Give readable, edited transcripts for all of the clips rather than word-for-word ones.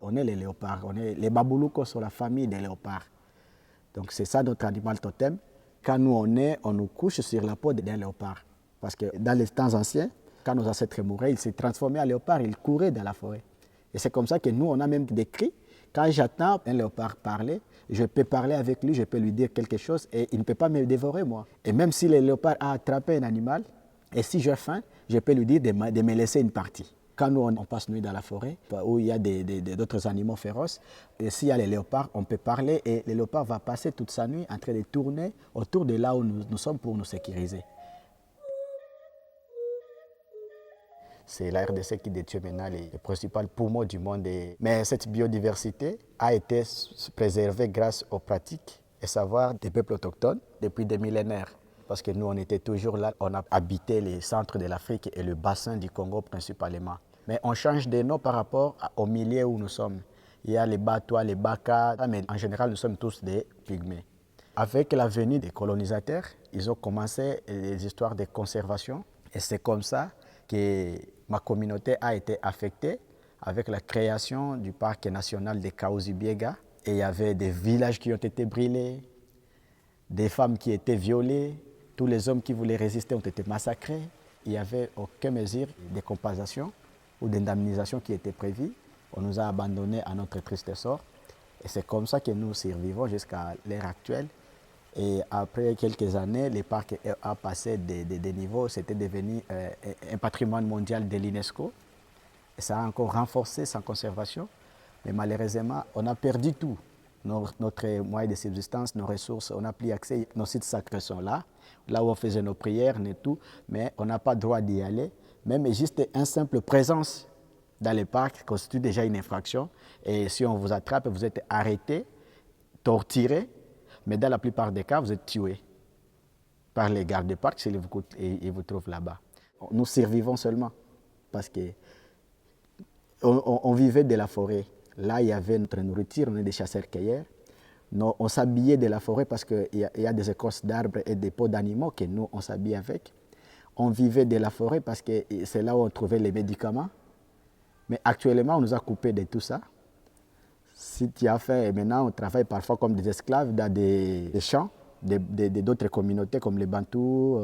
On est les léopards, on est les babouloukos sont la famille des léopards. Donc c'est ça notre animal totem. Quand nous on est, on nous couche sur la peau d'un léopard. Parce que dans les temps anciens, quand nos ancêtres mouraient, ils se transformaient en léopard, ils couraient dans la forêt. Et c'est comme ça que nous, on a même des cris. Quand j'attends un léopard parler, je peux parler avec lui, je peux lui dire quelque chose et il ne peut pas me dévorer moi. Et même si le léopard a attrapé un animal, et si j'ai faim, je peux lui dire de me laisser une partie. Quand nous, on passe nuit dans la forêt, où il y a d'autres animaux féroces, et s'il y a les léopards, on peut parler et le léopard va passer toute sa nuit en train de tourner autour de là où nous sommes pour nous sécuriser. C'est la RDC qui détient maintenant les principaux poumons du monde. Mais cette biodiversité a été préservée grâce aux pratiques et savoirs des peuples autochtones depuis des millénaires. Parce que nous, on était toujours là, on a habité les centres de l'Afrique et le bassin du Congo principalement. Mais on change de nom par rapport au milieu où nous sommes. Il y a les Batois, les Baka, mais en général, nous sommes tous des pygmées. Avec la venue des colonisateurs, ils ont commencé les histoires de conservation. Et c'est comme ça que ma communauté a été affectée avec la création du parc national de Kahuzi-Biega. Et il y avait des villages qui ont été brûlés, des femmes qui étaient violées, tous les hommes qui voulaient résister ont été massacrés. Il n'y avait aucune mesure de compensation ou d'indemnisation qui était prévue. On nous a abandonnés à notre triste sort. Et c'est comme ça que nous survivons jusqu'à l'ère actuelle. Et après quelques années, le parc a passé des niveaux. C'était devenu un patrimoine mondial de l'UNESCO. Et ça a encore renforcé sa conservation. Mais malheureusement, on a perdu tout. Notre moyen de subsistance, nos ressources, on n'a plus accès. Nos sites sacrés sont là, là où on faisait nos prières et tout, mais on n'a pas le droit d'y aller. Même juste une simple présence dans les parcs constitue déjà une infraction. Et si on vous attrape, vous êtes arrêté, torturé, mais dans la plupart des cas, vous êtes tué par les gardes des parcs s'ils vous trouvent là-bas. Nous survivons seulement parce qu'on vivait de la forêt. Là, il y avait notre nourriture, on est des chasseurs-cueilleurs. On s'habillait de la forêt parce qu'il y a des écorces d'arbres et des peaux d'animaux que nous, on s'habille avec. On vivait de la forêt parce que c'est là où on trouvait les médicaments. Mais actuellement, on nous a coupé de tout ça. Si tu as fait, maintenant, on travaille parfois comme des esclaves dans des champs d'autres communautés comme les Bantous,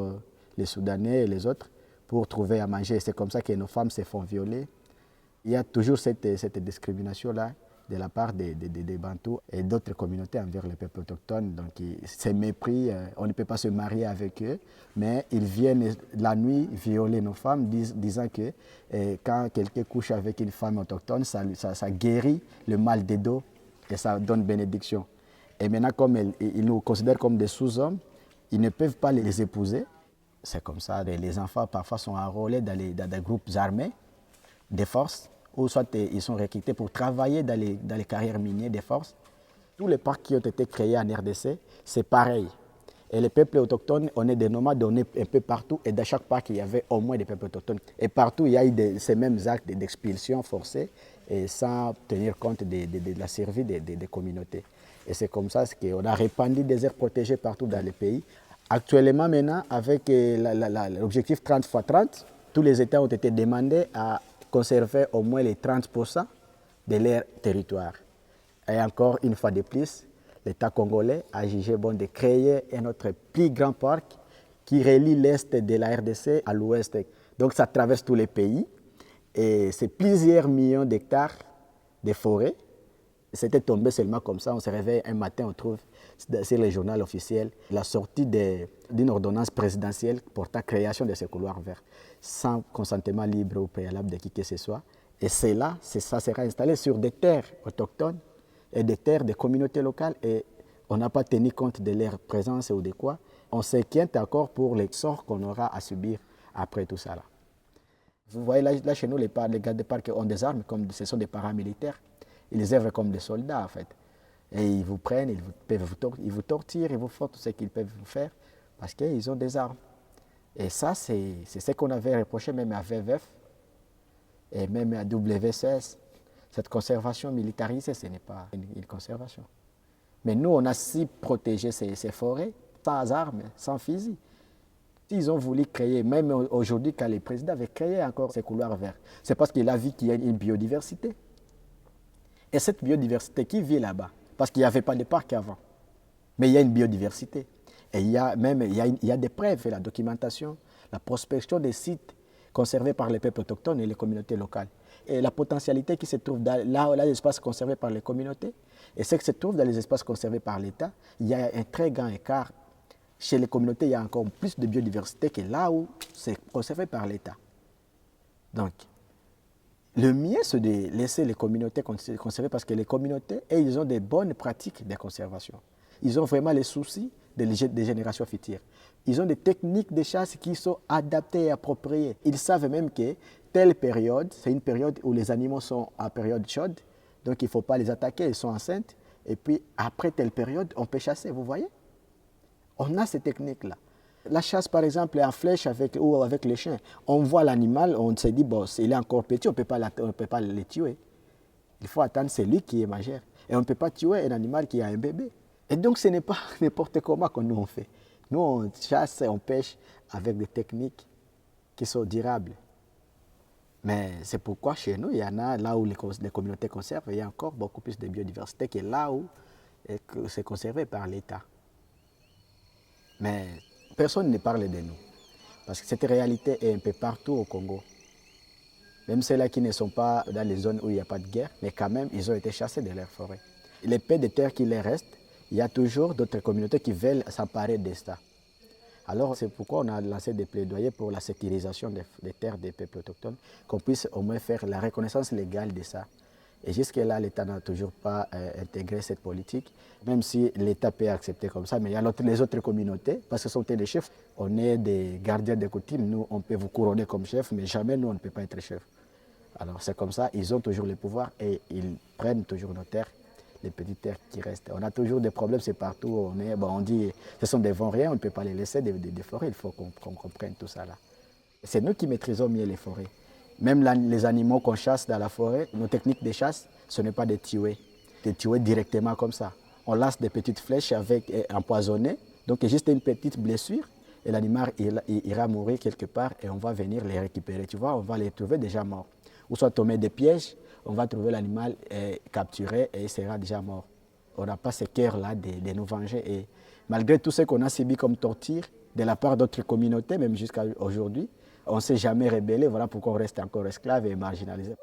les Soudanais et les autres pour trouver à manger. C'est comme ça que nos femmes se font violer. Il y a toujours cette discrimination-là de la part des Bantous et d'autres communautés envers les peuples autochtones. Donc, ces mépris, on ne peut pas se marier avec eux, mais ils viennent la nuit violer nos femmes, disant que quand quelqu'un couche avec une femme autochtone, ça guérit le mal des dos et ça donne bénédiction. Et maintenant, comme ils nous considèrent comme des sous-hommes, ils ne peuvent pas les épouser. C'est comme ça, les enfants parfois sont enrôlés dans des groupes armés, des forces, ou soit ils sont recrutés pour travailler dans les carrières minières des forces. Tous les parcs qui ont été créés en RDC, c'est pareil. Et les peuples autochtones, on est des nomades, on est un peu partout. Et dans chaque parc, il y avait au moins des peuples autochtones. Et partout, il y a eu ces mêmes actes d'expulsion forcée et sans tenir compte de la survie des communautés. Et c'est comme ça qu'on a répandu des aires protégées partout dans le pays. Actuellement, maintenant, avec l'objectif 30 x 30, tous les États ont été demandés à conserver au moins les 30% de leur territoire. Et encore une fois de plus, l'État congolais a jugé bon de créer un autre plus grand parc qui relie l'Est de la RDC à l'Ouest. Donc ça traverse tous les pays et c'est plusieurs millions d'hectares de forêts. C'était tombé seulement comme ça, on se réveille un matin, on trouve sur le journal officiel la sortie d'une ordonnance présidentielle portant création de ce couloir vert, sans consentement libre ou préalable de qui que ce soit. Et ça sera installé sur des terres autochtones et des terres des communautés locales et on n'a pas tenu compte de leur présence ou de quoi. On s'inquiète encore pour les sorts qu'on aura à subir après tout ça. Là. Vous voyez là chez nous, les gardes de parc ont des armes, comme ce sont des paramilitaires. Ils œuvrent comme des soldats en fait. Et ils vous prennent, ils vous torturent, ils vous font tout ce qu'ils peuvent vous faire parce qu'ils ont des armes. Et ça, c'est ce qu'on avait reproché même à VVF et même à WCS. Cette conservation militarisée, ce n'est pas une conservation. Mais nous, on a si protégé ces forêts sans armes, sans fusil. Ils ont voulu créer, même aujourd'hui, quand le président avait créé encore ces couloirs verts, c'est parce qu'il a vu qu'il y a une biodiversité. Et cette biodiversité, qui vit là-bas? Parce qu'il n'y avait pas de parc avant. Mais il y a une biodiversité. Et il y a des preuves, la documentation, la prospection des sites conservés par les peuples autochtones et les communautés locales. Et la potentialité qui se trouve là, les espaces conservés par les communautés et ce qui se trouve dans les espaces conservés par l'État, il y a un très grand écart. Chez les communautés, il y a encore plus de biodiversité que là où c'est conservé par l'État. Donc, le mieux, c'est de laisser les communautés conserver parce que les communautés, ils ont des bonnes pratiques de conservation. Ils ont vraiment les soucis des générations futures. Ils ont des techniques de chasse qui sont adaptées et appropriées. Ils savent même que telle période, c'est une période où les animaux sont en période chaude, donc il ne faut pas les attaquer, ils sont enceintes. Et puis, après telle période, on peut chasser, vous voyez? On a ces techniques-là. La chasse, par exemple, en flèche ou avec les chiens. On voit l'animal, on se dit, bon, il est encore petit, on ne peut pas le tuer. Il faut attendre celui qui est majeur. Et on ne peut pas tuer un animal qui a un bébé. Et donc, ce n'est pas n'importe comment que nous on fait. Nous, on chasse et on pêche avec des techniques qui sont durables. Mais c'est pourquoi chez nous, il y en a là où les communautés conservent, il y a encore beaucoup plus de biodiversité que là où c'est conservé par l'État. Mais personne ne parle de nous. Parce que cette réalité est un peu partout au Congo. Même ceux-là qui ne sont pas dans les zones où il n'y a pas de guerre, mais quand même, ils ont été chassés de leurs forêts. Les peu de terres qui les restent, il y a toujours d'autres communautés qui veulent s'emparer de ça. Alors c'est pourquoi on a lancé des plaidoyers pour la sécurisation des terres des peuples autochtones, qu'on puisse au moins faire la reconnaissance légale de ça. Et jusque-là, l'État n'a toujours pas intégré cette politique, même si l'État peut accepter comme ça. Mais il y a les autres communautés, parce que ce sont des chefs. On est des gardiens des coutumes, nous on peut vous couronner comme chef, mais jamais nous on ne peut pas être chef. Alors c'est comme ça, ils ont toujours le pouvoir et ils prennent toujours nos terres, les petites terres qui restent. On a toujours des problèmes, c'est partout. On dit ce sont des vauriens, on ne peut pas les laisser des forêts, il faut qu'on comprenne tout ça là. C'est nous qui maîtrisons mieux les forêts. Même les animaux qu'on chasse dans la forêt, nos techniques de chasse, ce n'est pas de tuer directement comme ça. On lance des petites flèches empoisonnées, donc juste une petite blessure, et l'animal ira mourir quelque part et on va venir les récupérer. Tu vois, on va les trouver déjà morts. Ou soit on met des pièges, on va trouver l'animal capturé et il sera déjà mort. On n'a pas ce cœur-là de nous venger. Et malgré tout ce qu'on a subi comme torture de la part d'autres communautés, même jusqu'à aujourd'hui, on ne s'est jamais rebellé. Voilà pourquoi on reste encore esclave et marginalisé.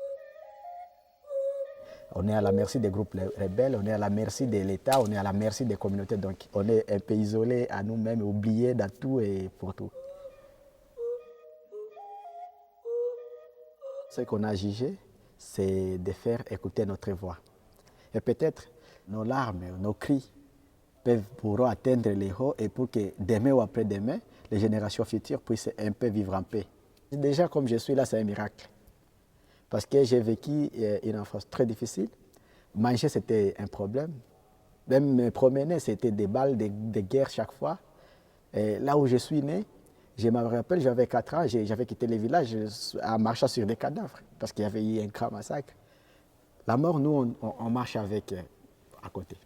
On est à la merci des groupes rebelles, on est à la merci de l'État, on est à la merci des communautés. Donc on est un peu isolé à nous-mêmes, oublié dans tout et pour tout. Ce qu'on a jugé, c'est de faire écouter notre voix. Et peut-être nos larmes, nos cris pourront atteindre les hauts et pour que demain ou après-demain, les générations futures puissent un peu vivre en paix. Déjà, comme je suis là, c'est un miracle. Parce que j'ai vécu une enfance très difficile. Manger, c'était un problème. Même me promener, c'était des balles, des guerres chaque fois. Et là où je suis né, je me rappelle, j'avais 4 ans, j'avais quitté le village en marchant sur des cadavres parce qu'il y avait eu un grand massacre. La mort, nous, on marche avec à côté.